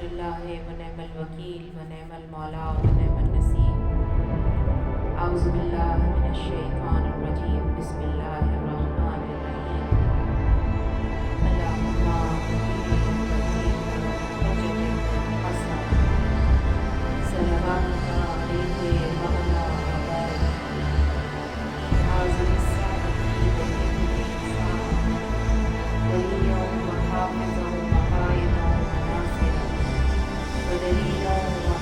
حسبنا اللہ و نعم الوکیل و نعم المولا و نعم النصیر۔ اعوذ باللہ من الشیطان الرجیم، بسم اللہ الرحمن الرحیم۔ اللہم صلواتک علیہ وعلی آبائک حاضر الساعتی والانسان ولیہ وحافظ وقائد وناصر ودلیل وعینا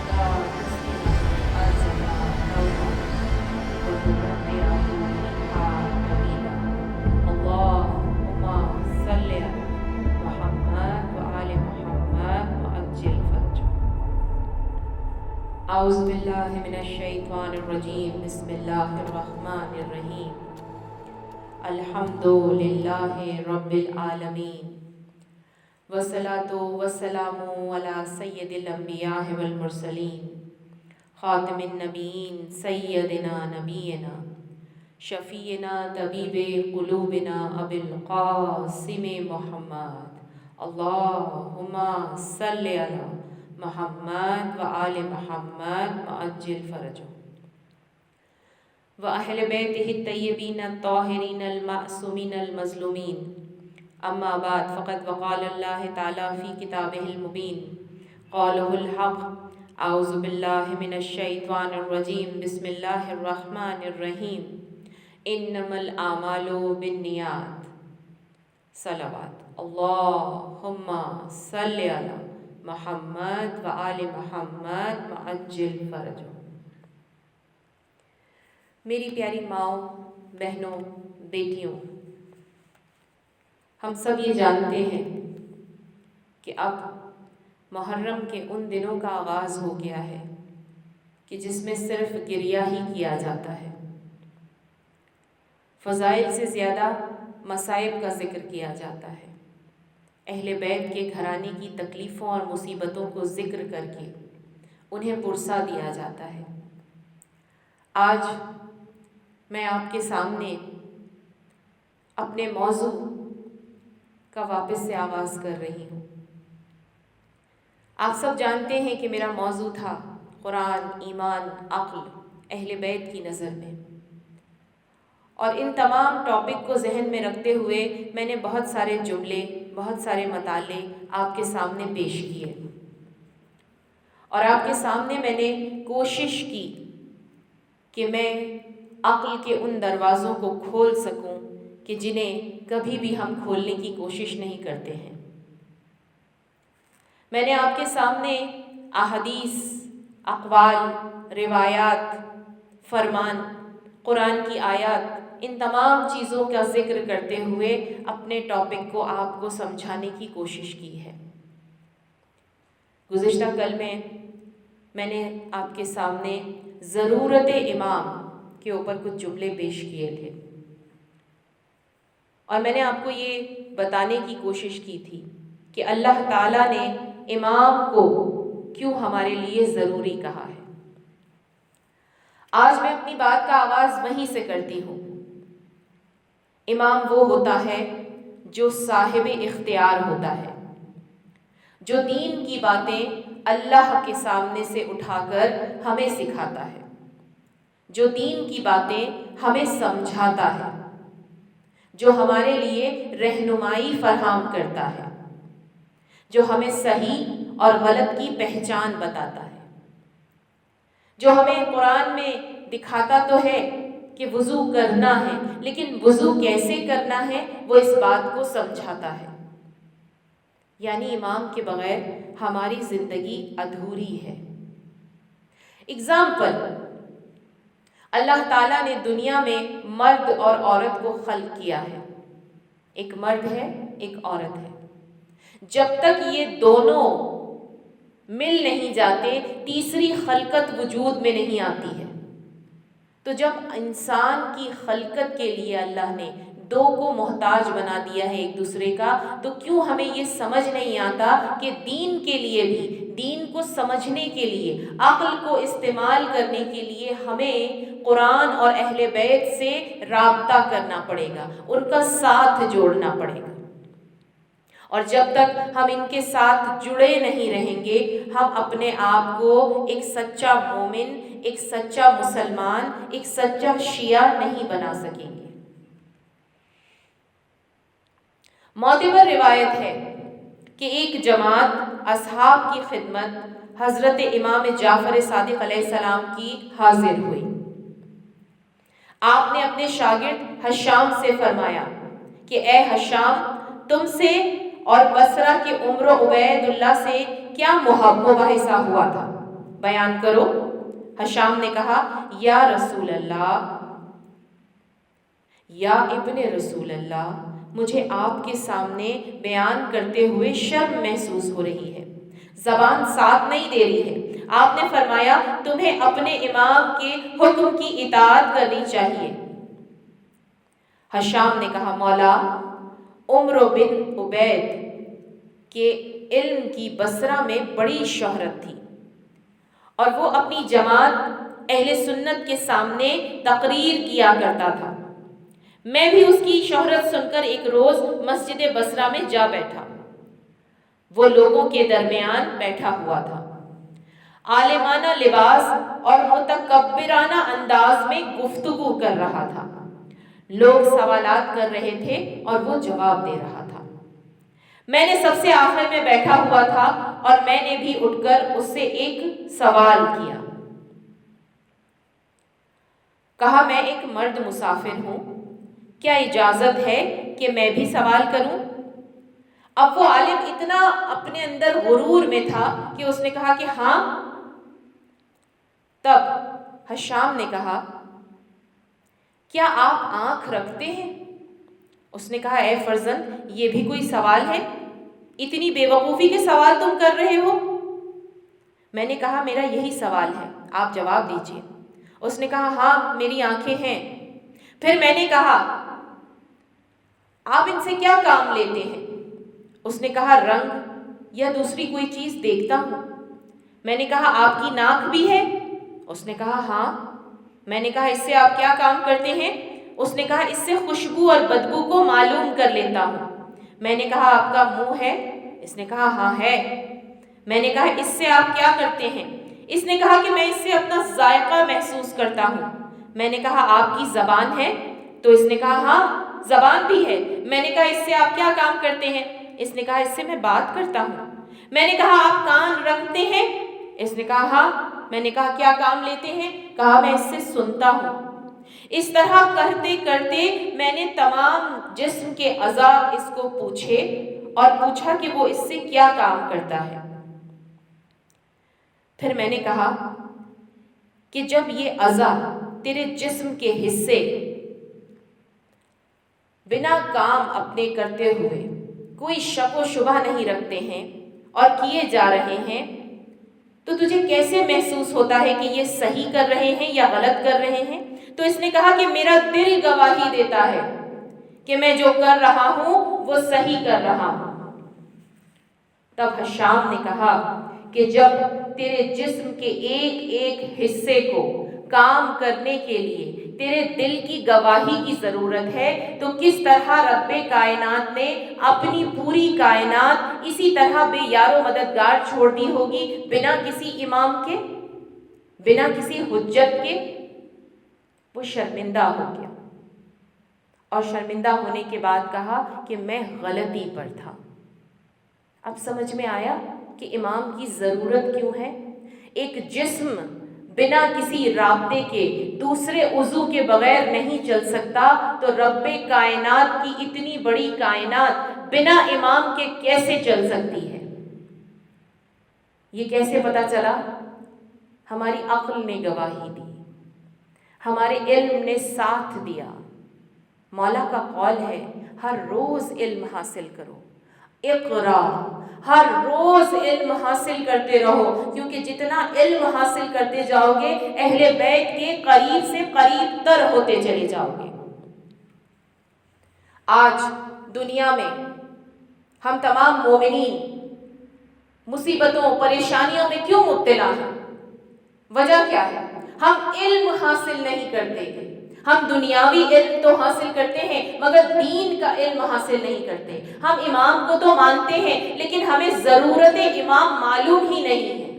لا تسلم أرسلنا نوما وتبرئه منها نبيلا اللهم صل على محمد وآل محمد وعجل فرجه۔ اعوذ باللہ من الشیطان الرجیم، بسم اللہ الرحمن الرحیم۔ الحمد للہ رب العالمین، والصلاة والسلام علی سید الانبیاء والمرسلین، خاتم النبیین سیدنا نبینا شفیعنا طبیب قلوبنا ابی القاسم محمد، اللہم صلی علی محمد وآل محمد وعجل فرجہ، وأہل بیتہ الطیبین الطاہرین المعصومین المظلومین۔ اما بعد، فقد وقال اللہ تعالی فی کتابہ المبین، قولہ الحق، اعوذ باللہ من الشیطان الرجیم، بسم اللہ الرحمن الرحیم۔ انما الاعمال بالنیات، صلوات، اللہم صلی علی محمد وآل محمد وعجل فرجہ۔ میری پیاری ماؤں، بہنوں، بیٹیوں، ہم سب یہ جانتے ہیں کہ اب محرم کے ان دنوں کا آغاز ہو گیا ہے کہ جس میں صرف گریہ ہی کیا جاتا ہے، فضائل سے زیادہ مصائب کا ذکر کیا جاتا ہے، اہل بیت کے گھرانے کی تکلیفوں اور مصیبتوں کو ذکر کر کے انہیں پرسا دیا جاتا ہے۔ آج میں آپ کے سامنے اپنے موضوع کا واپس سے آغاز کر رہی ہوں۔ آپ سب جانتے ہیں کہ میرا موضوع تھا قرآن، ایمان، عقل، اہل بیت کی نظر میں، اور ان تمام ٹاپک کو ذہن میں رکھتے ہوئے میں نے بہت سارے جملے، بہت سارے مطالعے آپ کے سامنے پیش کیے، اور آپ کے سامنے میں نے کوشش کی کہ میں عقل کے ان دروازوں کو کھول سکوں کہ جنہیں کبھی بھی ہم کھولنے کی کوشش نہیں کرتے ہیں۔ میں نے آپ کے سامنے احادیث، اقوال، روایات، فرمان، قرآن کی آیات، ان تمام چیزوں کا ذکر کرتے ہوئے اپنے ٹاپک کو آپ کو سمجھانے کی کوشش کی ہے۔ گزشتہ کل میں نے آپ کے سامنے ضرورت امام کے اوپر کچھ جملے پیش کیے تھے، اور میں نے آپ کو یہ بتانے کی کوشش کی تھی کہ اللہ تعالیٰ نے امام کو کیوں ہمارے لیے ضروری کہا ہے۔ آج میں اپنی بات کا آغاز وہیں سے کرتی ہوں۔ امام وہ ہوتا ہے جو صاحب اختیار ہوتا ہے، جو دین کی باتیں اللہ کے سامنے سے اٹھا کر ہمیں سکھاتا ہے، جو دین کی باتیں ہمیں سمجھاتا ہے، جو ہمارے لیے رہنمائی فراہم کرتا ہے، جو ہمیں صحیح اور غلط کی پہچان بتاتا ہے، جو ہمیں قرآن میں دکھاتا تو ہے کہ وضو کرنا ہے، لیکن وضو کیسے کرنا ہے وہ اس بات کو سمجھاتا ہے۔ یعنی امام کے بغیر ہماری زندگی ادھوری ہے۔ اگزامپل، اللہ تعالیٰ نے دنیا میں مرد اور عورت کو خلق کیا ہے، ایک مرد ہے، ایک عورت ہے۔ جب تک یہ دونوں مل نہیں جاتے، تیسری خلقت وجود میں نہیں آتی ہے۔ تو جب انسان کی خلقت کے لیے اللہ نے دو کو محتاج بنا دیا ہے ایک دوسرے کا، تو کیوں ہمیں یہ سمجھ نہیں آتا کہ دین کے لیے بھی، دین کو سمجھنے کے لیے، عقل کو استعمال کرنے کے لیے ہمیں قرآن اور اہل بیت سے رابطہ کرنا پڑے گا، ان کا ساتھ جوڑنا پڑے گا۔ اور جب تک ہم ان کے ساتھ جڑے نہیں رہیں گے ہم اپنے آپ کو ایک سچا مومن، ایک سچا مسلمان، ایک سچا شیعہ نہیں بنا سکیں گے۔ معتبر روایت ہے کہ ایک جماعت اصحاب کی خدمت حضرت امام جعفر صادق علیہ السلام کی حاضر ہوئی۔ آپ نے اپنے شاگرد حشام سے فرمایا کہ اے حشام، تم سے اور بصرہ کے عمر و عبید اللہ سے کیا مباحثہ ہوا تھا، بیان کرو۔ حشام نے کہا یا رسول اللہ، یا ابن رسول اللہ، مجھے آپ کے سامنے بیان کرتے ہوئے شرم محسوس ہو رہی ہے، زبان ساتھ نہیں دے رہی ہے۔ آپ نے فرمایا تمہیں اپنے امام کے حکم کی اطاعت کرنی چاہیے۔ حشام نے کہا مولا، عمر بن عبید کے علم کی بصرہ میں بڑی شہرت تھی اور وہ اپنی جماعت اہل سنت کے سامنے تقریر کیا کرتا تھا۔ میں بھی اس کی شہرت سن کر ایک روز مسجد بصرہ میں جا بیٹھا۔ وہ لوگوں کے درمیان بیٹھا ہوا تھا، عالمانہ لباس اور متکبرانہ انداز میں گفتگو کر رہا تھا۔ لوگ سوالات کر رہے تھے اور وہ جواب دے رہا تھا۔ میں نے سب سے آخر میں بیٹھا ہوا تھا اور میں نے بھی اٹھ کر اس سے ایک سوال کیا۔ کہا میں ایک مرد مسافر ہوں، کیا اجازت ہے کہ میں بھی سوال کروں؟ اب وہ عالم اتنا اپنے اندر غرور میں تھا کہ اس نے کہا کہ ہاں۔ تب حشام نے کہا کیا آپ آنکھ رکھتے ہیں؟ اس نے کہا اے فرزند، یہ بھی کوئی سوال ہے؟ اتنی بے وقوفی کے سوال تم کر رہے ہو؟ میں نے کہا میرا یہی سوال ہے، آپ جواب دیجئے۔ اس نے کہا ہاں میری آنکھیں ہیں۔ پھر میں نے کہا آپ ان سے کیا کام لیتے ہیں؟ اس نے کہا رنگ یا دوسری کوئی چیز دیکھتا ہوں۔ میں نے کہا آپ کی ناک بھی ہے؟ اس نے کہا ہاں۔ میں نے کہا اس سے آپ کیا کام کرتے ہیں؟ اس نے کہا اس سے خوشبو اور بدبو کو معلوم کر لیتا ہوں۔ میں نے کہا آپ کا منہ ہے؟ اس نے کہا ہاں ہے۔ میں نے کہا اس سے آپ کیا کرتے ہیں؟ اس نے کہا کہ میں اس سے اپنا ذائقہ محسوس کرتا ہوں۔ میں نے کہا آپ کی زبان ہے؟ تو اس نے کہا ہاں زبان بھی ہے۔ میں نے کہا اس سے آپ کیا کام کرتے ہیں؟ اس نے کہا اس سے میں بات کرتا ہوں۔ میں نے کہا آپ کان رکھتے ہیں؟ اس نے کہا ہاں۔ میں نے کہا کیا کام لیتے ہیں؟ کہا میں اس سے سنتا ہوں۔ اس طرح کرتے کرتے میں نے تمام جسم کے اعضاء اس کو پوچھے اور پوچھا کہ وہ اس سے کیا کام کرتا ہے۔ پھر میں نے کہا کہ جب یہ اعضاء تیرے جسم کے حصے بنا کام اپنے کرتے ہوئے کوئی شک و شبہ نہیں رکھتے ہیں اور کیے جا رہے ہیں تو تجھے کیسے محسوس ہوتا ہے کہ یہ صحیح کر رہے ہیں یا غلط کر رہے ہیں؟ تو اس نے کہا کہ میرا دل گواہی دیتا ہے کہ میں جو کر رہا ہوں وہ صحیح کر رہا ہوں۔ تب حشام نے کہا کہ جب تیرے جسم کے ایک ایک حصے کو کام کرنے کے لیے تیرے دل کی گواہی کی ضرورت ہے تو کس طرح رب کائنات نے اپنی پوری کائنات اسی طرح بے یار و مددگار چھوڑ دی ہوگی، بنا کسی امام کے، بنا کسی حجت کے۔ وہ شرمندہ ہو گیا اور شرمندہ ہونے کے بعد کہا کہ میں غلطی پر تھا۔ اب سمجھ میں آیا کہ امام کی ضرورت کیوں ہے؟ ایک جسم بنا کسی رابطے کے دوسرے عضو کے بغیر نہیں چل سکتا، تو رب کائنات کی اتنی بڑی کائنات بنا امام کے کیسے چل سکتی ہے؟ یہ کیسے پتا چلا؟ ہماری عقل نے گواہی دی، ہمارے علم نے ساتھ دیا۔ مولا کا قول ہے ہر روز علم حاصل کرو، اقرا، ہر روز علم حاصل کرتے رہو، کیونکہ جتنا علم حاصل کرتے جاؤ گے اہل بیت کے قریب سے قریب تر ہوتے چلے جاؤ گے۔ آج دنیا میں ہم تمام مومنین مصیبتوں پریشانیوں میں کیوں مبتلا ہیں؟ وجہ کیا ہے؟ ہم علم حاصل نہیں کرتے، ہم دنیاوی علم تو حاصل کرتے ہیں مگر دین کا علم حاصل نہیں کرتے۔ ہم امام کو تو مانتے ہیں لیکن ہمیں ضرورت امام معلوم ہی نہیں ہے،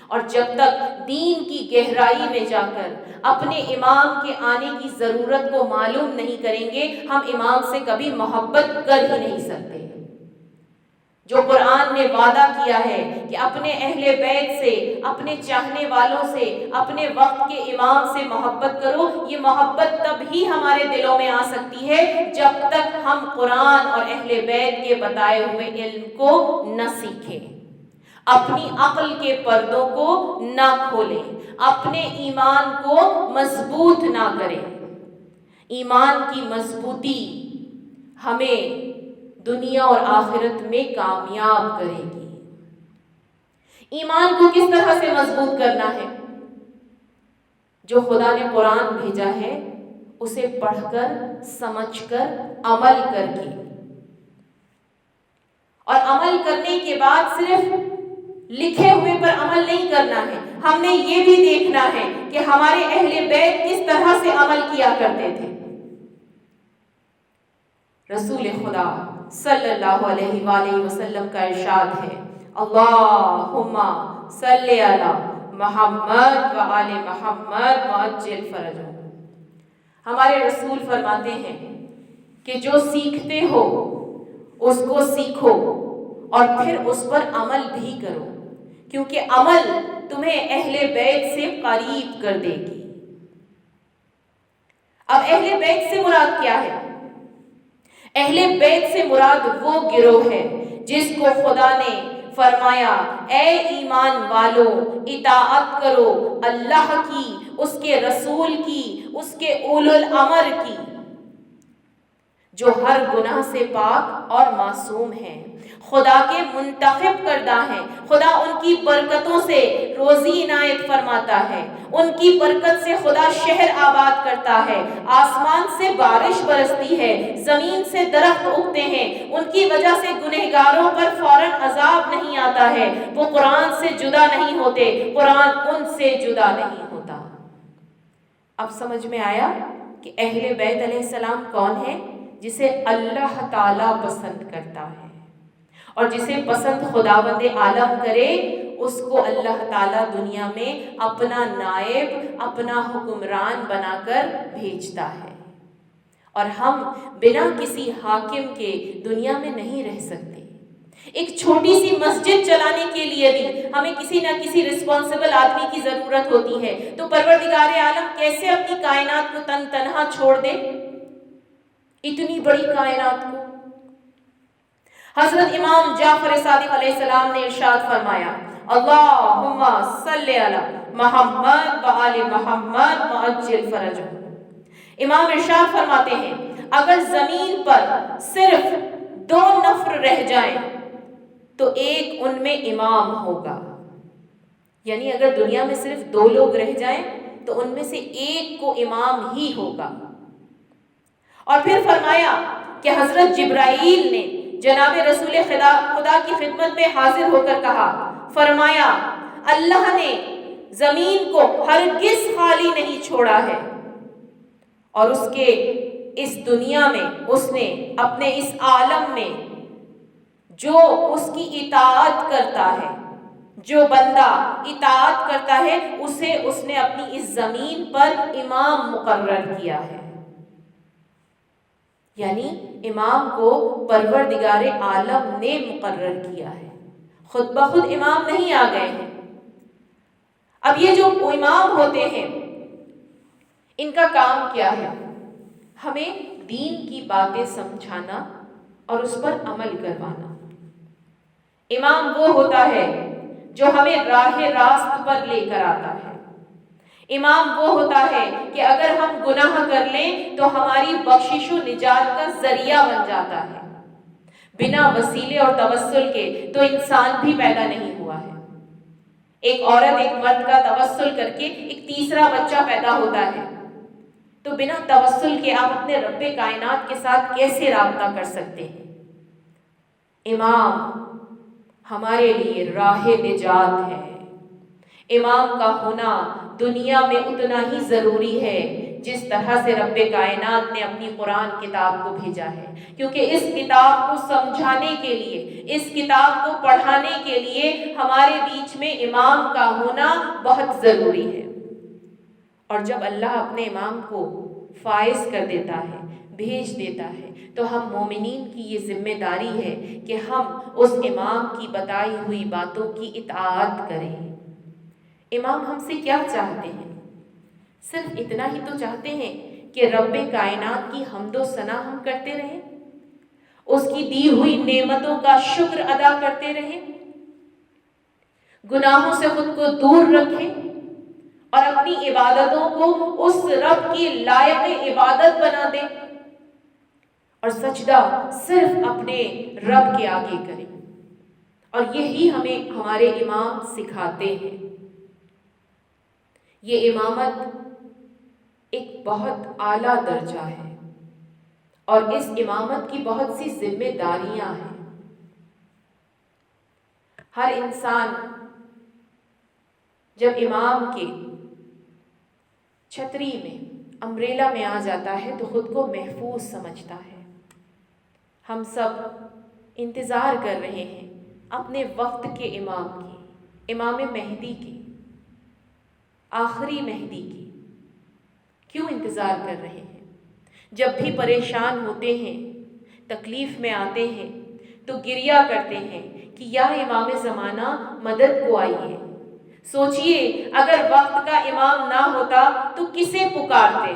اور جب تک دین کی گہرائی میں جا کر اپنے امام کے آنے کی ضرورت کو معلوم نہیں کریں گے، ہم امام سے کبھی محبت کر ہی نہیں سکتے۔ جو قرآن نے وعدہ کیا ہے کہ اپنے اہل بیت سے، اپنے چاہنے والوں سے، اپنے وقت کے امام سے محبت کرو، یہ محبت تب ہی ہمارے دلوں میں آ سکتی ہے جب تک ہم قرآن اور اہل بیت کے بتائے ہوئے علم کو نہ سیکھیں، اپنی عقل کے پردوں کو نہ کھولیں، اپنے ایمان کو مضبوط نہ کریں۔ ایمان کی مضبوطی ہمیں دنیا اور آخرت میں کامیاب کرے گی۔ ایمان کو کس طرح سے مضبوط کرنا ہے؟ جو خدا نے قرآن بھیجا ہے اسے پڑھ کر، سمجھ کر، عمل کر کے، اور عمل کرنے کے بعد صرف لکھے ہوئے پر عمل نہیں کرنا ہے، ہم نے یہ بھی دیکھنا ہے کہ ہمارے اہل بیت کس طرح سے عمل کیا کرتے تھے۔ رسول خدا صلی اللہ علیہ وآلہ وسلم کا ارشاد ہے، اللہم صلی علی محمد و آل محمد وعجل فرجہم۔ ہمارے رسول فرماتے ہیں کہ جو سیکھتے ہو اس کو سیکھو اور پھر اس پر عمل بھی کرو، کیونکہ عمل تمہیں اہل بیت سے قریب کر دے گی۔ اب اہل بیت سے مراد کیا ہے؟ اہل بیت سے مراد وہ گروہ ہے جس کو خدا نے فرمایا، اے ایمان والو اطاعت کرو اللہ کی، اس کے رسول کی، اس کے اولو الامر کی، جو ہر گناہ سے پاک اور معصوم ہیں، خدا کے منتخب کردہ ہیں۔ خدا ان کی برکتوں سے روزی عنایت فرماتا ہے، ان کی برکت سے خدا شہر آباد کرتا ہے، آسمان سے بارش برستی ہے، زمین سے درخت اگتے ہیں، ان کی وجہ سے گنہگاروں پر فوراً عذاب نہیں آتا ہے، وہ قرآن سے جدا نہیں ہوتے، قرآن ان سے جدا نہیں ہوتا۔ اب سمجھ میں آیا کہ اہل بیت علیہ السلام کون ہے؟ جسے اللہ تعالیٰ پسند کرتا ہے، اور جسے پسند خداوند عالم کرے اس کو اللہ تعالیٰ دنیا میں اپنا نائب، اپنا حکمران بنا کر بھیجتا ہے، اور ہم بنا کسی حاکم کے دنیا میں نہیں رہ سکتے۔ ایک چھوٹی سی مسجد چلانے کے لیے بھی ہمیں کسی نہ کسی رسپانسبل آدمی کی ضرورت ہوتی ہے، تو پروردگار عالم کیسے اپنی کائنات کو تن تنہا چھوڑ دے، اتنی بڑی کائنات کو؟ حضرت امام جعفر صادق علیہ السلام نے ارشاد فرمایا، اللہم صلی علی محمد و آل محمد وعجل فرجہم۔ امام ارشاد فرماتے ہیں، اگر زمین پر صرف 2 نفر رہ جائیں تو ایک ان میں امام ہوگا، یعنی اگر دنیا میں صرف 2 لوگ رہ جائیں تو ان میں سے ایک کو امام ہی ہوگا۔ اور پھر فرمایا کہ حضرت جبرائیل نے جناب رسول خدا کی خدمت میں حاضر ہو کر کہا، فرمایا اللہ نے زمین کو ہرگز خالی نہیں چھوڑا ہے، اور اس کے اس دنیا میں اس نے اپنے اس عالم میں جو اس کی اطاعت کرتا ہے، جو بندہ اطاعت کرتا ہے، اسے اس نے اپنی اس زمین پر امام مقرر کیا ہے۔ یعنی امام کو پروردگار عالم نے مقرر کیا ہے، خود بخود امام نہیں آ گئے ہیں۔ اب یہ جو امام ہوتے ہیں ان کا کام کیا ہے؟ ہمیں دین کی باتیں سمجھانا اور اس پر عمل کروانا۔ امام وہ ہوتا ہے جو ہمیں راہ راست پر لے کر آتا ہے۔ امام وہ ہوتا ہے کہ اگر ہم گناہ کر لیں تو ہماری بخشش و نجات کا ذریعہ بن جاتا ہے۔ بنا وسیلے اور توسل کے تو انسان بھی پیدا نہیں ہوا ہے۔ ایک عورت ایک مرد کا توسل کر کے ایک تیسرا بچہ پیدا ہوتا ہے، تو بنا توسل کے آپ اپنے رب کائنات کے ساتھ کیسے رابطہ کر سکتے ہیں؟ امام ہمارے لیے راہ نجات ہے۔ امام کا ہونا دنیا میں اتنا ہی ضروری ہے جس طرح سے رب کائنات نے اپنی قرآن کتاب کو بھیجا ہے، کیونکہ اس کتاب کو سمجھانے کے لیے، اس کتاب کو پڑھانے کے لیے ہمارے بیچ میں امام کا ہونا بہت ضروری ہے۔ اور جب اللہ اپنے امام کو فائز کر دیتا ہے، بھیج دیتا ہے، تو ہم مومنین کی یہ ذمہ داری ہے کہ ہم اس امام کی بتائی ہوئی باتوں کی اطاعت کریں۔ امام ہم سے کیا چاہتے ہیں؟ صرف اتنا ہی تو چاہتے ہیں کہ رب کائنات کی حمد و ثنا ہم کرتے رہیں، اس کی دی ہوئی نعمتوں کا شکر ادا کرتے رہیں، گناہوں سے خود کو دور رکھیں اور اپنی عبادتوں کو اس رب کی لائق عبادت بنا دیں اور سجدہ صرف اپنے رب کے آگے کریں۔ اور یہی ہمیں ہمارے امام سکھاتے ہیں۔ یہ امامت ایک بہت اعلیٰ درجہ ہے اور اس امامت کی بہت سی ذمہ داریاں ہیں۔ ہر انسان جب امام کے چھتری میں، امبریلا میں آ جاتا ہے تو خود کو محفوظ سمجھتا ہے۔ ہم سب انتظار کر رہے ہیں اپنے وقت کے امام کی، امام مہدی کی، آخری مہدی کی۔ کیوں انتظار کر رہے ہیں؟ جب بھی پریشان ہوتے ہیں، تکلیف میں آتے ہیں تو گریہ کرتے ہیں کہ یا امام زمانہ مدد کو آئیے۔ سوچئے اگر وقت کا امام نہ ہوتا تو کسے پکارتے،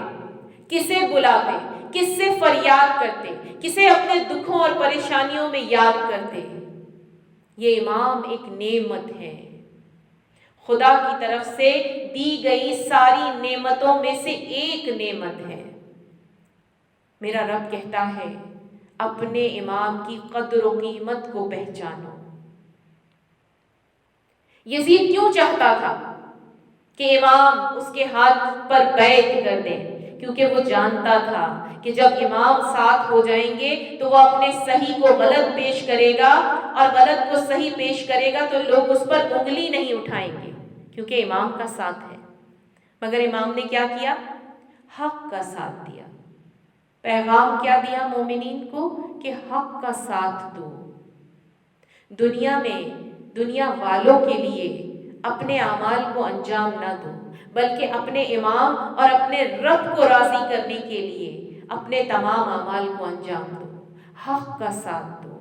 کسے بلاتے، کس سے فریاد کرتے، کسے اپنے دکھوں اور پریشانیوں میں یاد کرتے۔ یہ امام ایک نعمت ہے، خدا کی طرف سے دی گئی ساری نعمتوں میں سے ایک نعمت ہے۔ میرا رب کہتا ہے اپنے امام کی قدر و قیمت کو پہچانو۔ یزید کیوں چاہتا تھا کہ امام اس کے ہاتھ پر بیعت کر دیں؟ کیونکہ وہ جانتا تھا کہ جب امام ساتھ ہو جائیں گے تو وہ اپنے صحیح کو غلط پیش کرے گا اور غلط کو صحیح پیش کرے گا تو لوگ اس پر انگلی نہیں اٹھائیں گے، کیونکہ امام کا ساتھ ہے۔ مگر امام نے کیا کیا؟ حق کا ساتھ دیا۔ پیغام کیا دیا مومنین کو؟ کہ حق کا ساتھ دو۔ دنیا میں دنیا والوں کے لیے اپنے اعمال کو انجام نہ دو، بلکہ اپنے امام اور اپنے رب کو راضی کرنے کے لیے اپنے تمام اعمال کو انجام دو، حق کا ساتھ دو۔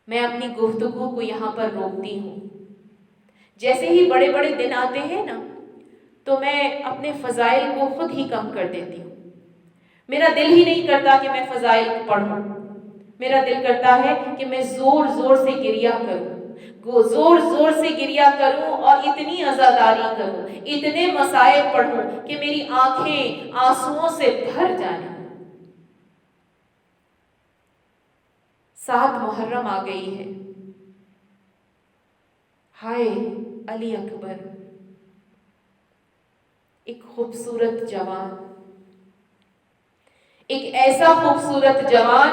میں اپنی گفتگو کو یہاں پر روکتی ہوں۔ جیسے ہی بڑے بڑے دن آتے ہیں نا تو میں اپنے فضائل کو خود ہی کم کر دیتی ہوں۔ میرا دل ہی نہیں کرتا کہ میں فضائل پڑھوں، میرا دل کرتا ہے کہ میں زور زور سے گریہ کروں، زور زور سے گریہ کروں اور اتنی عزاداری کروں، اتنے مصائب پڑھوں کہ میری آنکھیں آنسوؤں سے بھر جائیں۔ 7 محرم آ گئی ہے۔ ہائے علی اکبر، ایک خوبصورت جوان، ایک ایسا خوبصورت جوان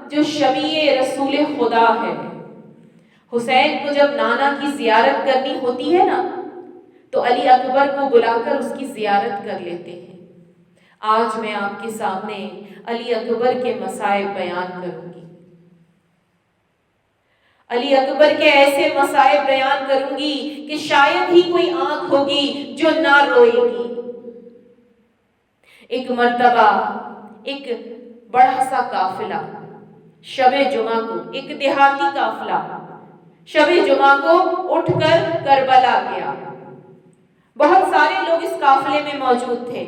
جو شبیہ رسول خدا ہے۔ حسین کو جب نانا کی زیارت کرنی ہوتی ہے نا تو علی اکبر کو بلا کر اس کی زیارت کر لیتے ہیں۔ آج میں آپ کے سامنے علی اکبر کے مصائب بیان کروں گی، علی اکبر کے ایسے مصائب بیان کروں گی کہ شاید ہی کوئی آنکھ ہوگی جو نہ روئے گی۔ ایک مرتبہ ایک بڑا سا قافلہ شب جمعہ کو، ایک دیہاتی قافلہ شب جمعہ کو اٹھ کر کربلا گیا۔ بہت سارے لوگ اس قافلے میں موجود تھے۔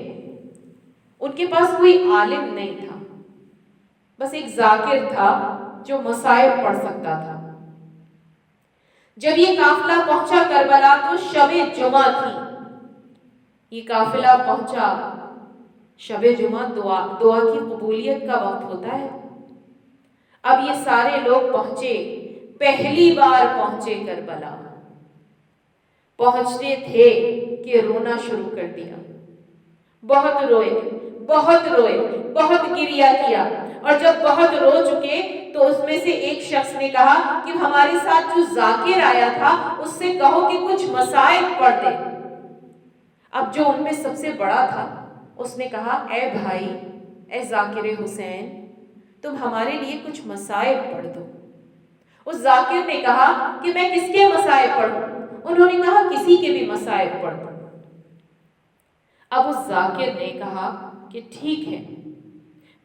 ان کے پاس کوئی عالم نہیں تھا، بس ایک ذاکر تھا جو مصائب پڑھ سکتا تھا۔ جب یہ قافلہ پہنچا کربلا تو شب جمعہ تھی۔ یہ قافلہ پہنچا، شب جمعہ دعا کی قبولیت کا وقت ہوتا ہے۔ اب یہ سارے لوگ پہنچے، پہلی بار پہنچے کربلا۔ پہنچتے تھے کہ رونا شروع کر دیا۔ بہت روئے، بہت روئے، بہت گریہ کیا، اور جب بہت رو چکے تو اس میں سے ایک شخص نے کہا کہ ہمارے ساتھ جو ذاکر آیا تھا اس سے کہو کہ کچھ مصائب پڑھ دے۔ اب جو ان میں سب سے بڑا تھا اس نے کہا اے بھائی، اے ذاکر حسین، تم ہمارے لیے کچھ مصائب پڑھ دو۔ اس ذاکر نے کہا کہ میں کس کے مصائب پڑھوں؟ انہوں نے کہا کسی کے بھی مصائب پڑھ دو۔ اب اس ذاکر نے کہا کہ ٹھیک ہے،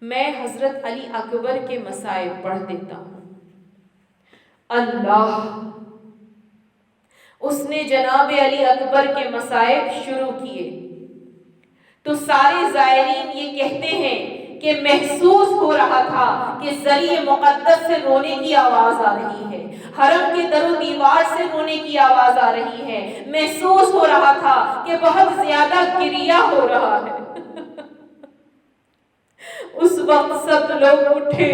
میں حضرت علی اکبر کے مصائب پڑھ دیتا ہوں۔ اللہ! اس نے جناب علی اکبر کے مصائب شروع کیے تو سارے زائرین یہ کہتے ہیں کہ محسوس ہو رہا تھا کہ ذریعہ مقدس سے رونے کی آواز آ رہی ہے، حرم کے در و دیوار سے رونے کی آواز آ رہی ہے، محسوس ہو رہا تھا کہ بہت زیادہ گریہ ہو رہا ہے۔ اس وقت سب لوگ اٹھے،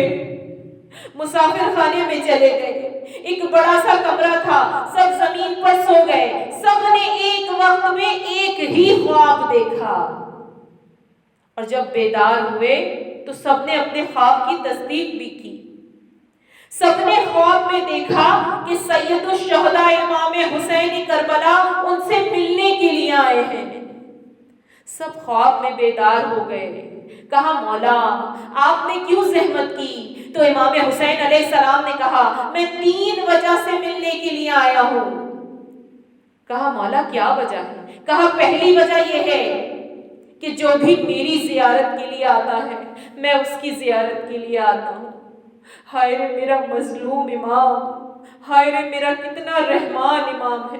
مسافر خانے میں چلے گئے، ایک بڑا سا کمرہ تھا، سب زمین پر سو گئے، سب نے ایک وقت میں ایک ہی خواب دیکھا، اور جب بیدار ہوئے تو سب نے اپنے خواب کی تصدیق بھی کی۔ سب نے خواب میں دیکھا کہ سید الشہداء امام حسین کربلا ان سے ملنے کے لیے آئے ہیں۔ سب خواب میں بیدار ہو گئے، کہا مولا آپ نے کیوں زحمت کی؟ تو امام حسین علیہ السلام نے کہا میں 3 وجہ سے ملنے کے لیے آیا ہوں۔ کہا مولا کیا وجہ ہے؟ کہا پہلی وجہ یہ ہے کہ جو بھی میری زیارت کے لیے آتا ہے میں اس کی زیارت کے لیے آتا ہوں۔ ہائے رے میرا مظلوم امام، ہائے رے میرا کتنا رحمان امام ہے۔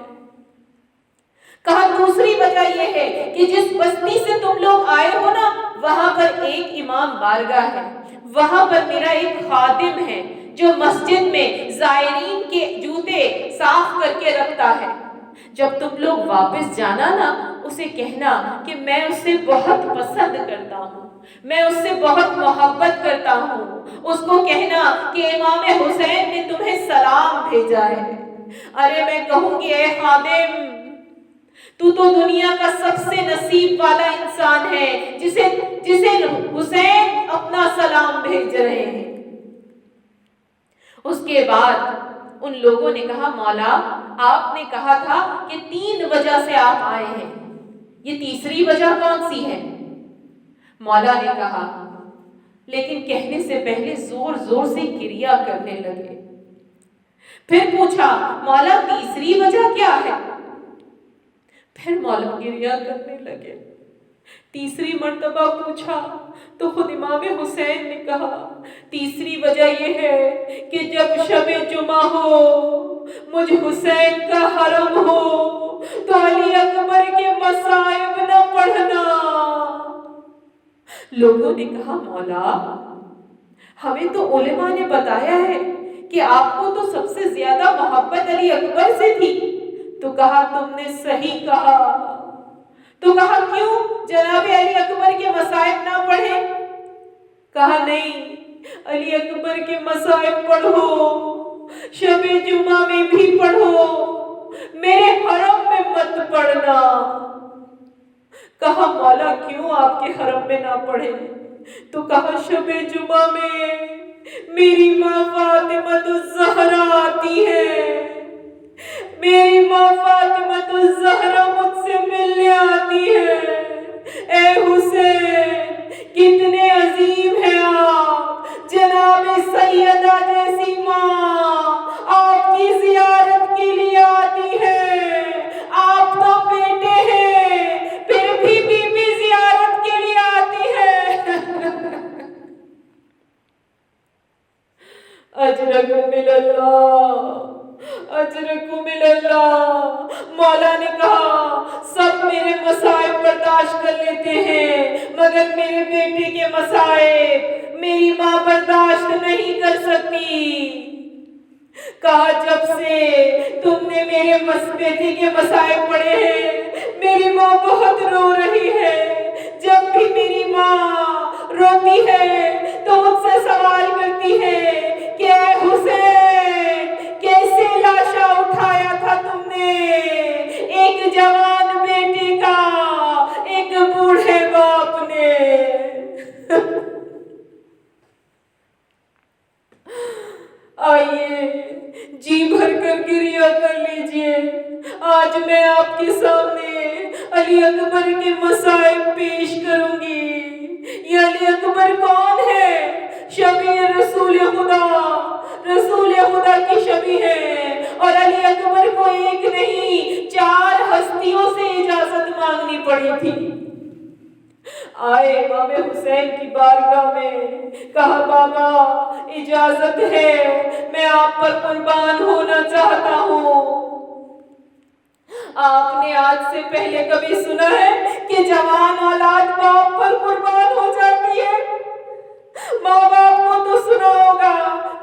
کہا دوسری وجہ یہ ہے کہ جس بستی سے تم لوگ آئے ہو نا، وہاں پر ایک امام بارگاہ ہے، وہاں پر میرا ایک خادم ہے جو مسجد میں زائرین کے جوتے صاف کر کے رکھتا ہے۔ جب تم لوگ واپس جانا نا، اسے کہنا کہ میں اسے بہت پسند کرتا ہوں، میں اس سے بہت محبت کرتا ہوں۔ اس کو کہنا کہ امام حسین نے تمہیں سلام بھیجا ہے۔ ارے میں کہوں گی اے خادم، تو دنیا کا سب سے نصیب والا انسان ہے جسے حسین اپنا سلام بھیج رہے ہیں۔ اس کے بعد ان لوگوں نے کہا مولا آپ نے کہا تھا کہ 3 وجہ سے آپ آئے ہیں، یہ تیسری وجہ کون سی ہے؟ مولا نے کہا، لیکن کہنے سے پہلے زور زور سے گریہ کرنے لگے۔ پھر پوچھا مولا تیسری وجہ کیا ہے؟ پھر مولا گریہ کرنے لگے۔ تیسری مرتبہ پوچھا تو خود امام حسین نے کہا تیسری وجہ یہ ہے کہ جب شب جمعہ ہو، مجھ حسین کا حرم ہو، تو علی اکبر کے مصائب نہ پڑھنا۔ لوگوں نے کہا مولا ہمیں تو علماء نے بتایا ہے کہ آپ کو تو سب سے زیادہ محبت علی اکبر سے تھی۔ تو کہا تم نے صحیح کہا۔ تو کہا کیوں جناب علی اکبر کے مصائب نہ پڑھیں؟ کہا نہیں، علی اکبر کے مصائب پڑھو، شب جمعہ میں بھی پڑھو، میرے حرم میں مت پڑھنا۔ کہا مولا کیوں آپ کے حرم میں نہ پڑھیں؟ تو کہا شب جمعہ میں میری ماں فاطمہ الزہرا آتی ہے، میری ماں فاطمہ الزہرا مجھ سے ملنے آتی ہے۔ اے حسین کتنے عظیم ہیں آپ، جناب سیدہ جیسی ماں آپ کی زیارت کے لیے آتی ہے، آپ تو بیٹے ہیں پھر بھی بی بی زیارت کے لیے آتی ہے۔ اجرکم اللہ، اجرکم اللہ۔ مولا نے کہا سب میرے مصائب برداشت کر لیتے ہیں مگر میرے بیٹے کے مصائب میری ماں برداشت نہیں کر سکتی۔ کہا جب سے تم نے میرے بیٹے کے مصائب پڑھے ہیں میری ماں بہت رو رہی ہے۔ جب بھی میری ماں روتی ہے تو مجھ سے سوال کرتی ہے کہ اے حسین کیسے لاشا اٹھایا تھا تم نے، ایک جوان بیٹے کا ایک بوڑھے باپ نے۔ آئیے جی بھر کر گریہ کر لیجئے، آج میں آپ کے سامنے علی علی اکبر کے مصائب پیش کروں گی۔ یہ علی اکبر کون ہے؟ شبیہ رسول خدا، رسول خدا کی شبیہ ہے، اور علی اکبر کو ایک نہیں 4 ہستیوں سے اجازت مانگنی پڑی تھی۔ آئے امام حسین کی بارگاہ میں، کہا بابا اجازت ہے، میں آپ پر قربان ہونا چاہتا ہوں۔ آپ نے آج سے پہلے کبھی سنا ہے کہ جوان اولاد باپ پر قربان ہو جاتی ہے؟ ماں باپ کو تو سنا ہوگا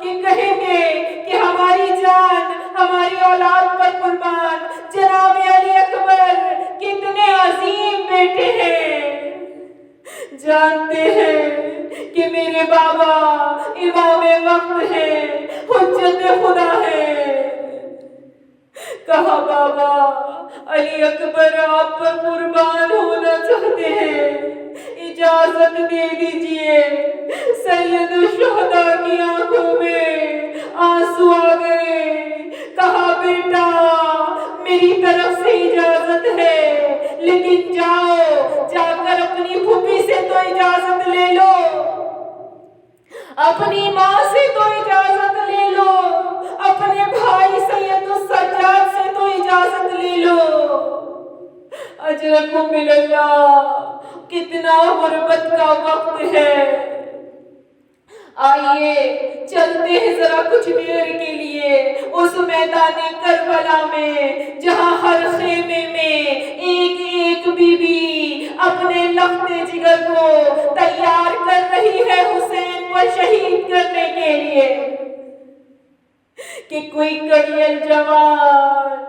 کہ کہیں گے کہ ہماری جان ہماری اولاد پر قربان۔ جناب علی اکبر کتنے عظیم بیٹے ہیں، جانتے ہیں کہ میرے بابا امام وقت ہے، حجت خدا ہے۔ کہا بابا علی اکبر آپ پر قربان ہونا چاہتے ہیں، اجازت دے دیجئے۔ سید الشہداء کی آنکھوں میں آنسو آ گئے۔ کہا بیٹا میری طرف سے اجازت ہے، لیکن جاؤ جا کر اپنی پھوپھی سے تو اجازت لے لو، اپنی ماں سے تو اجازت لے لو، اپنے بھائی سید السجاد سے تو اجازت لے لو۔ اجرکم اللہ، کتنا غربت کا وقت ہے۔ آئیے چلتے ہیں ذرا کچھ دیر کے لیے اس میدان کربلا میں، جہاں ہر خیمے میں ایک ایک بی بی اپنے لخت جگر کو تیار کر رہی ہے حسین پر شہید کرنے کے لیے، کہ کوئی کڑیل جوان،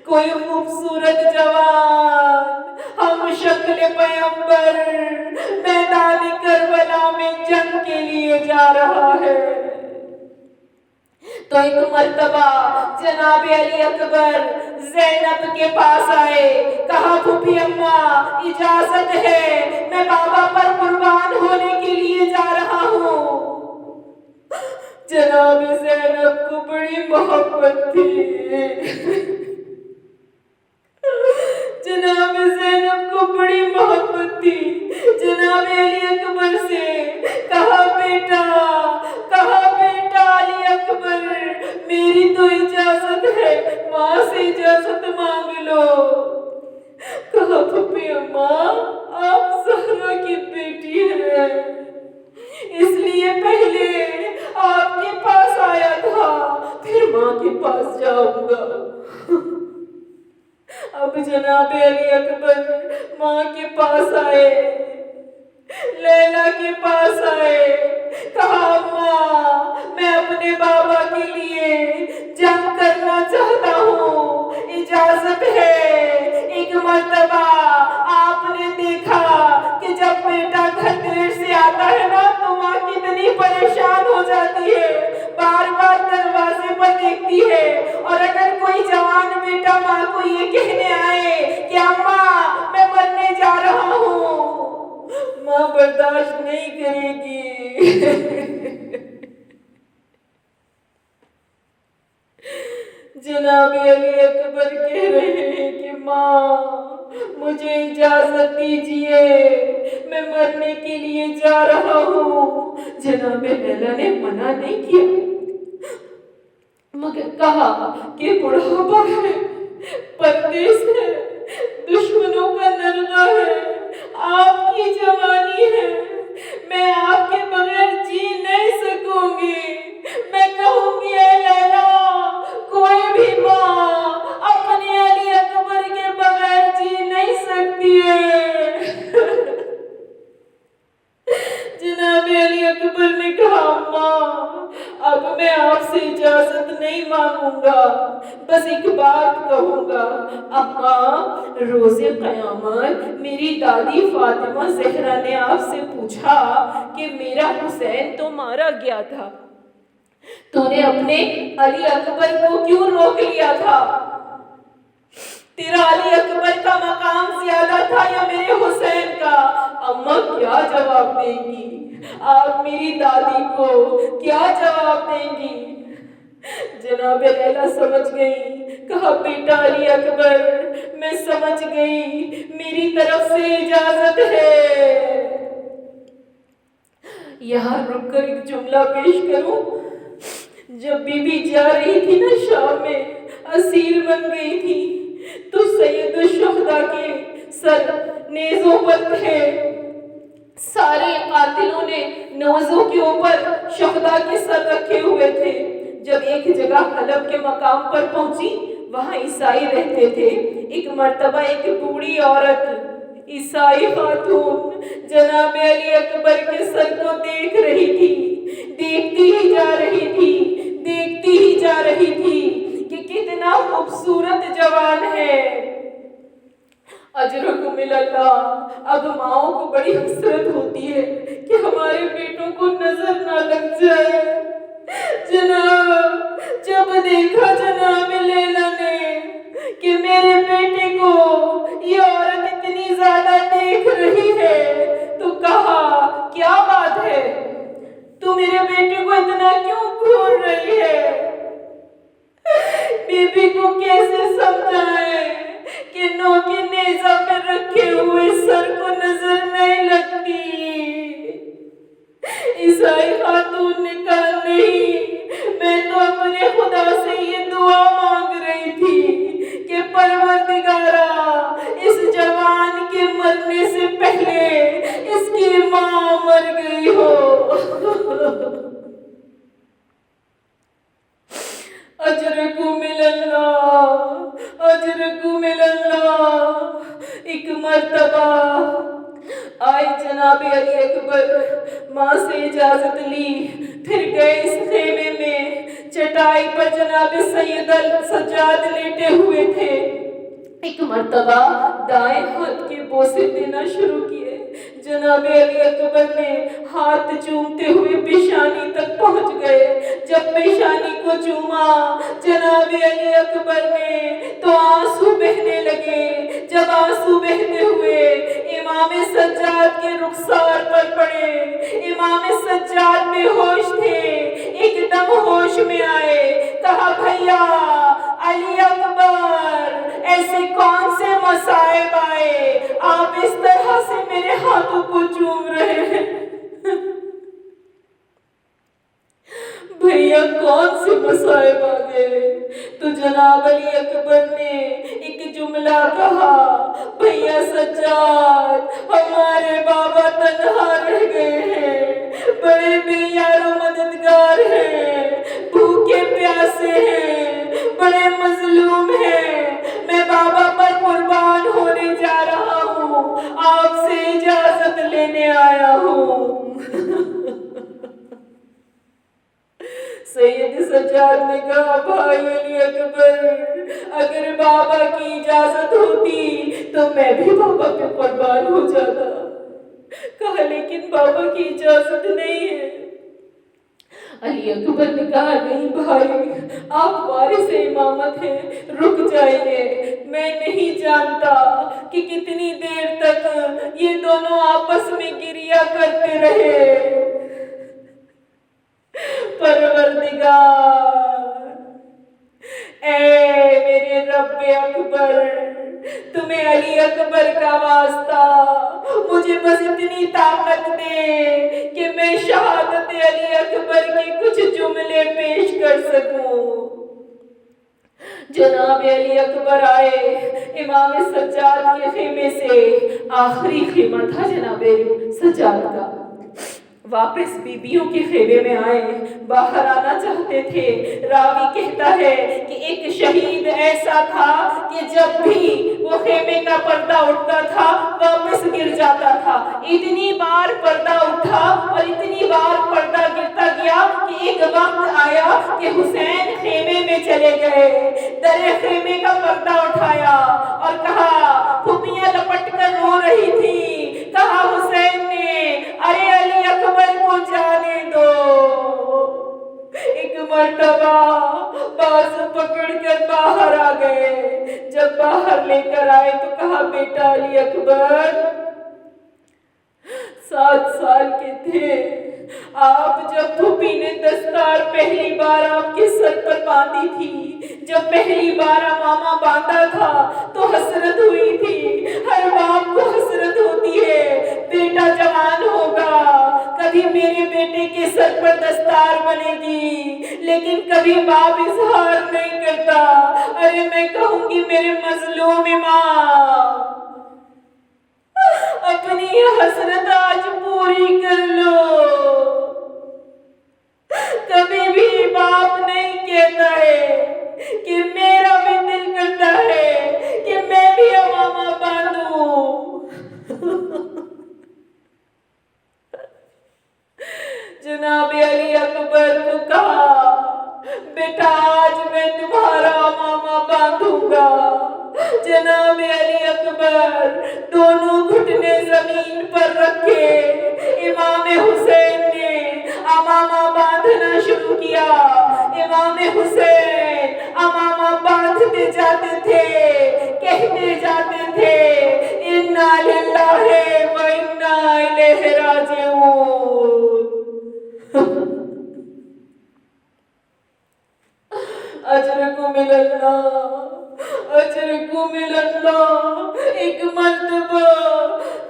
کوئی خوبصورت جوان ہم شکل پیغمبر میدان کربلا میں جنگ کے لیے جا رہا ہے۔ تو ایک مرتبہ جناب علی اکبر زینب کے پاس آئے، کہا پھوپھی اماں اجازت ہے، میں بابا پر قربان ہونے کے لیے جا رہا ہوں۔ جناب زینب کو بڑی محبت تھی، جناب زینب کو بڑی محبت تھی۔ جناب علی اکبر سے کہا بیٹا علی اکبر میری تو اجازت ہے، ماں سے اجازت مانگ لو۔ کہا پھوپھی اماں آپ زہرا کی بیٹی ہیں، اس لیے پہلے آپ کے پاس آیا تھا، پھر ماں کے پاس جاؤں گا۔ اب جناب علی اکبر ماں کے پاس آئے، لیلا کے پاس آئے، کہا اماں میں اپنے بابا کے لیے جنگ کرنا چاہتا ہوں، اجازت ہے۔ ایک مرتبہ آپ نے دیکھا کہ جب بیٹا گھر دیر سے آتا ہے نا تو ماں کتنی پریشان ہو جاتی ہے، بار بار دروازے پر دیکھتی ہے، اور اگر کوئی جوان بیٹا ماں کو یہ کہنے آئے کہ اماں میں مرنے جا رہا ہوں، ماں برداشت نہیں کرے گی۔ جناب علی اکبر کہہ رہے ہیں کہ ماں مجھے اجازت دیجئے، میں مرنے کے لیے جا رہا ہوں۔ جناب لیلا نے منع نہیں کیا، مگر کہا کہ بڑھاپا ہے، پردیس ہے، دشمنوں کا نرغہ ہے، آپ کی جوانی ہے، میں آپ کے بغیر جی نہیں سکوں گی۔ میں کہوں گی اے لیلا کوئی بھی ماں اپنے علی اکبر کے بغیر جی نہیں سکتی ہے۔ جناب علی اکبر نے کہا اماں اب میں آپ سے اجازت نہیں مانگوں گا، بس ایک بات کہوں گا۔ اماں روز قیامت میری دادی فاطمہ زہرا نے آپ سے پوچھا کہ میرا حسین تو مارا گیا تھا، تو نے اپنے علی اکبر کو کیوں روک لیا تھا؟ تیرا علی اکبر کا مقام زیادہ تھا یا میرے حسین کا؟ اماں کیا جواب دیں گی؟ آپ میری دادی کو کیا جواب دیں گی؟ جناب لیلا سمجھ گئی، کہا بیٹا علی اکبر میں سمجھ گئی، میری طرف سے اجازت ہے۔ یہاں رک کر ایک جملہ پیش کروں۔ جب بی بی جا رہی تھی نا شام میں، اسیر بن گئی تھی، تو سید الشہداء کے سر نیزوں پر تھے۔ سارے قاتلوں نے نیزوں کے اوپر شہداء کے سر رکھے ہوئے تھے۔ جب ایک جگہ حلب کے مقام پر پہنچی، وہاں عیسائی رہتے تھے۔ ایک مرتبہ ایک بوڑھی عورت، عیسائی خاتون، جناب علی اکبر کے سر کو دیکھ رہی تھی، دیکھتی ہی جا رہی تھی، دیکھتی ہی جا رہی تھی کہ کتنا خوبصورت جوان ہے۔ اجرکم اللہ۔ اب ماؤں کو بڑی حسرت ہوتی ہے کہ ہمارے بیٹوں کو نظر نہ لگ جائے۔ جناب، جب دیکھا جناب لیلا نے کہ میرے بیٹے کو یہ عورت اتنی زیادہ دیکھ رہی ہے، تو کہا کیا بات ہے، تو میرے بیٹے کو اتنا کیوں گھور رہی ہے؟ بی بی کو کیسے سمجھائیں کہ نو کی نیزہ پہ رکھے ہوئے سر کو نظر نہیں لگتی؟ عیسائی خاتون نے کہا نہیں، میں تو اپنے خدا سے یہ دعا مانگ رہی تھی کہ پروردگارا، اس جوان کے مرنے سے پہلے اس کی ماں مر گئی ہو۔ اجرکم اللہ، اجرکم اللہ۔ ایک مرتبہ آئے جناب علی اکبر، ماں سے اجازت لی، پھر گئے اس خیمے میں۔ چٹائی پر جناب سید السجاد لیٹے ہوئے تھے۔ ایک مرتبہ دائیں ہاتھ کے بوسے دینا شروع کیے۔ جناب علی اکبر نے ہاتھ چومتے ہوئے پیشانی تک پہنچ گئے۔ جب پیشانی کو چوما جناب علی اکبر نے تو آنسو بہنے لگے۔ جب آنسو بہتے ہوئے امام سجاد کے رخسار پر پڑے، امام سجاد بے ہوش تھے، ایک دم ہوش میں آئے، کہا بھیا علی اکبر، ایسے کون سے مصائب آئے، آپ اس طرح سے میرے ہاتھوں کو چوم رہے ہیں؟ بھیا کون سے مصائب آ گئے؟ تو جناب علی اکبر نے ایک جملہ کہا، بھیا سجاد، ہمارے بابا تنہا رہ گئے ہیں، بڑے بے یار و مددگار ہیں، بھوکے پیاسے ہیں، بڑے مظلوم ہیں، میں بابا پر قربان ہونے جا رہا ہوں، آپ سے اجازت لینے آیا ہوں۔ سید سجاد نے کہا بھائی علی اکبر، اگر بابا کی اجازت ہوتی تو میں بھی بابا پہ قربان ہو جاتا۔ کہا لیکن بابا کی اجازت نہیں ہے۔ علی اکبر نے کہا نہیں بھائی، آپ وارث امامت ہیں، رک جائیے، میں نہیں جانتا کہ کتنی دیر تک یہ دونوں آپس میں گریا کرتے رہے۔ پروردگار، اے میرے رب اکبر، تمہیں علی اکبر کا واسطہ، مجھے بس اتنی طاقت دے کہ میں شہادت علی اکبر کے کچھ جملے پیش کر سکوں۔ جناب علی اکبر آئے امام سجاد کے خیمے سے، آخری خیمہ تھا جناب سجاد کا، واپس بیبیوں کے خیمے میں آئے، باہر آنا چاہتے تھے۔ راوی کہتا ہے کہ ایک شہید ایسا تھا کہ جب بھی وہ خیمے کا پردہ اٹھتا تھا واپس گر جاتا تھا۔ اتنی بار پردہ اٹھا اور اتنی بار پردہ گرتا گیا کہ ایک وقت آیا کہ حسین خیمے میں چلے گئے، در خیمے کا پردہ اٹھایا اور کہا، پھپھیاں لپٹ کر رو رہی تھی، کہا حسین نے ارے علی اکبر کو جانے دو۔ ایک مرتبہ بازو پکڑ کر باہر آ گئے، جب باہر لے کر آئے تو کہا بیٹا علی اکبر، 7 سال کے تھے آپ جب پھوپھی نے دستار پہلی بار آپ کے سر پر باندھی تھی، جب پہلی بار ماما باندھا تھا تو حسرت کبھی باپ اظہار نہیں کرتا، ارے میں کہوں گی میرے مظلوم امام اپنی حسرت آج پوری کر لو۔ کبھی بھی باپ نہیں کہتا ہے کہ میرا بھی دل کرتا ہے کہ میں بھی امامہ باندھوں۔ جناب علی اکبر کو کہا بیٹا آج میں تمہارا امامہ باندھوں گا۔ جناب علی اکبر دونوں گھٹنے زمین پر رکھے، امام حسین نے امامہ باندھنا شروع کیا۔ امام حسین امامہ باندھتے جاتے تھے، کہتے جاتے تھے انا للہ و انا الیہ راجعون۔ اجرکم اللہ، اجرکم اللہ۔ ایک مرتبہ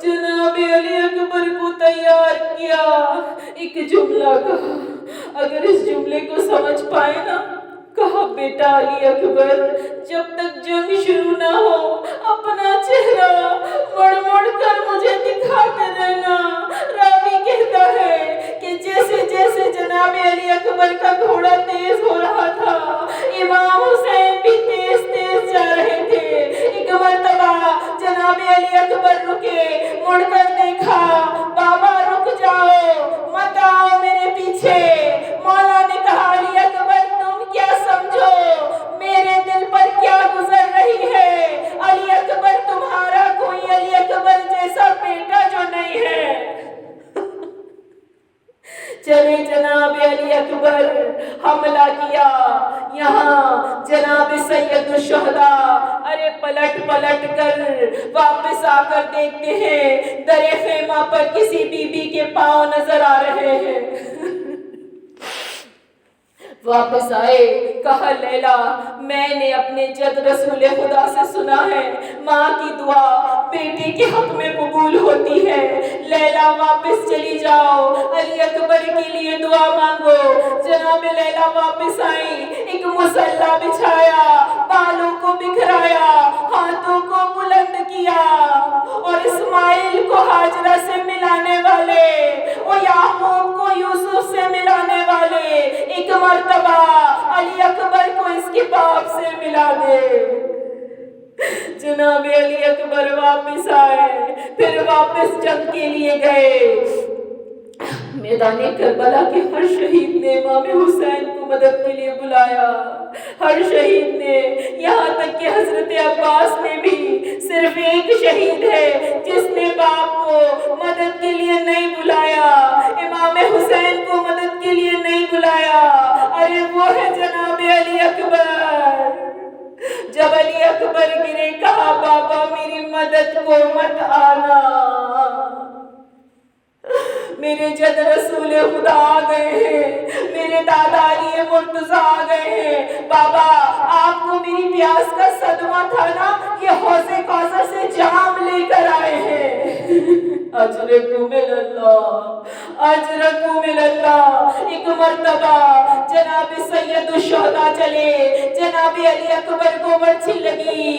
جناب علی اکبر کو تیار کیا، ایک جملہ کہا، اگر اس جملے کو سمجھ پائے نا، کہا بیٹا علی اکبر جب تک جنگ شروع نہ ہو اپنا چہرہ مڑ مڑ کر مجھے دکھاتے رہنا۔ راوی کہتا ہے کہ جیسے جیسے جناب علی اکبر کا گھوڑا تیز ہو رہا تھا، امام حسین بھی تیز تیز جا رہے تھے۔ ایک مرتبہ جناب علی اکبر رکے، مڑ کر دیکھا، بابا رک جاؤ، مت آؤ میرے پیچھے۔ مولا نے کہا علی اکبر تم کیا سمجھو میرے دل پر کیا گزر رہی ہے؟ علی اکبر تمہارا کوئی علی اکبر جیسا بیٹا جو نہیں ہے۔ چلے جناب علی اکبر حملہ کیا، یہاں جناب سید الشہداء ارے پلٹ پلٹ کر واپس آ کر دیکھتے ہیں در خیمہ پر کسی بی بی کے پاؤں نظر آ رہے ہیں۔ واپس آئے، کہا لیلا میں نے اپنے جد رسول خدا سے سنا ہے ماں کی دعا بیٹے کے حق میں قبول ہوتی ہے۔ لیلا واپس چلی جاؤ، علی اکبر کے لیے دعا مانگو۔ جناب لیلا واپس آئیں، ایک مصلی بچھایا، بالوں کو بکھرایا، ہاتھوں کو بلند کیا، اور اسماعیل کو ہاجرہ سے ملانے والے اور یعقوب کو یوسف سے ملانے والے ایک مرتبہ علی اکبر کو اس کے باپ سے ملا دے۔ جناب علی اکبر واپس آئے، پھر واپس جنگ کے لیے گئے۔ میدان کربلا کے ہر شہید نے امام حسین کو مدد کے لیے بلایا، ہر شہید نے، یہاں تک کہ حضرت عباس نے بھی، صرف ایک شہید ہے جس نے باپ کو مدد کے لیے نہیں بلایا، امام حسین کو مدد کے لیے نہیں بلایا، ارے وہ ہے جناب علی اکبر۔ جب علی اکبر گرے کہا بابا میری مدد کو مت آنا، میرے جد رسول خدا آ گئے ہیں، میرے دادا علی مرتضیٰ آ گئے ہیں، بابا آپ کو میری پیاس کا صدمہ تھا نا، یہ حوض کوثر سے جام لے کر آئے ہیں۔ اجرکم اللہ، اجرکم اللہ۔ ایک مرتبہ جناب سید الشہداء چلے، جناب علی اکبر کو برچھی لگی،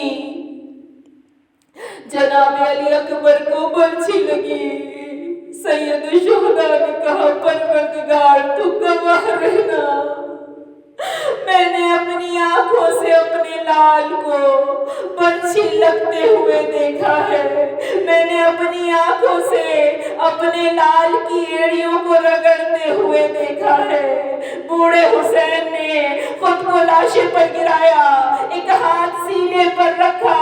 جناب علی اکبر کو برچھی لگی۔ سید الشہداء نے کہا پروردگار تو گواہ رہنا، میں نے اپنی آنکھوں سے اپنے لال کو برچھی لگتے ہوئے دیکھا ہے، میں نے اپنی آنکھوں سے اپنے لال کی ایڑیوں کو رگڑتے ہوئے دیکھا ہے۔ بوڑھے حسین نے خود کو لاشے پر گرایا، ایک ہاتھ سینے پر رکھا،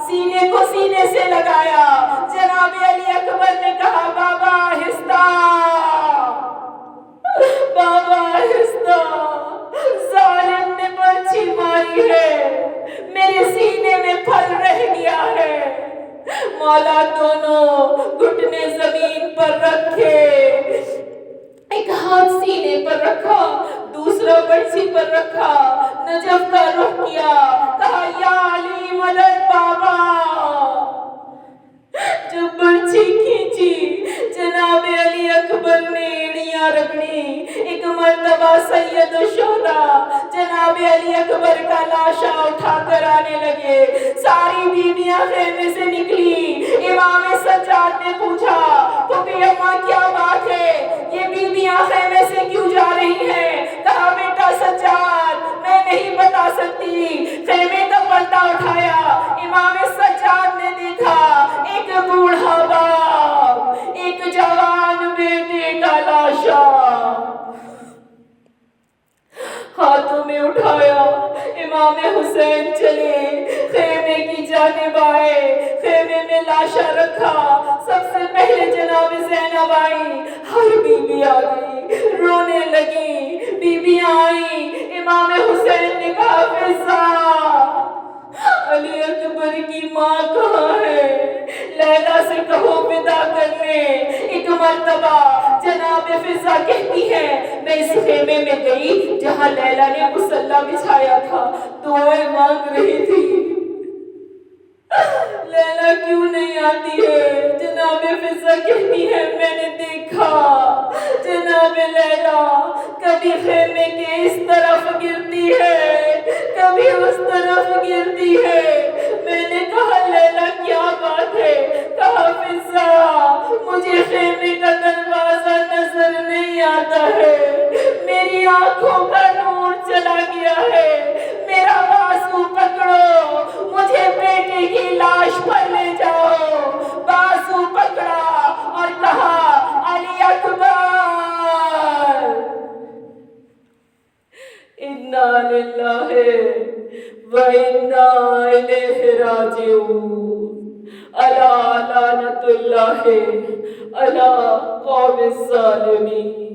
سینے کو سینے سے لگایا۔ جناب علی اکبر نے کہا بابا آہستہ، بابا آہستہ، ظالم نے برچھی ماری ہے، میرے سینے میں پھل رہ گیا ہے۔ مولا دونوں گھٹنے زمین پر رکھے، ایک ہاتھ سینے پر رکھا، دوسرا برچھی پر رکھا، نجف کا رخ کیا، کہا یا علی مدد بابا۔ جب برچھی کھینچی جناب علی اکبر نے ایڑیاں رگڑی، ایک مرتبہ سید الشہداء جناب علی اکبر کا لاشا اٹھا کر آنے لگے، ساری بیویاں خیمے سے نکلی۔ امام سجاد نے پوچھا پھوپھی اماں کیا بات ہے، یہ بیویاں خیمے سے کیوں جا رہی ہیں؟ کہا بیٹا سجاد میں نہیں بتا سکتی۔ خیمے کا پردہ اٹھایا، امام سجاد نے دیکھا ایک بوڑھا باپ ایک جوان بیٹے کا لاشا ہاتھوں میں اٹھایا۔ امام حسین چلے، خیمے کی جانب آئے، خیمے میں لاشا رکھا۔ سب سے پہلے جناب زینب آئی، ہر بی بی آ گئی، رونے لگی۔ بیویاں آئیں، امام حسین نے کہا فضا علی اکبر کی ماں کہاں ہے؟ لیلا سے کہو ودا کرنے۔ ایک مرتبہ جناب فضا کہتی ہے میں اس خیمے میں گئی جہاں لیلا نے مصلی بچھایا تھا، دعائیں مانگ رہی تھی، لیلا کیوں نہیں آتی ہے؟ جناب فضا کہتی ہے میں نے دیکھا جناب لیلا کبھی خیمے کے اس طرف گرتی ہے کبھی اس طرف گرتی ہے۔ میں نے کہا لیلا کیا بات ہے؟ کہا فضا مجھے خیمے کا دروازہ نظر نہیں آتا ہے، میری آنکھوں کا نور چلا گیا ہے، میرا بازو پکڑو، مجھے بیٹے کی لاش پر لے جاؤ۔ بازو پکڑا اور کہا علی اکبر انا للہ و انا الیہ راجعون، الا لعنت اللہ علی قوم الظالمین۔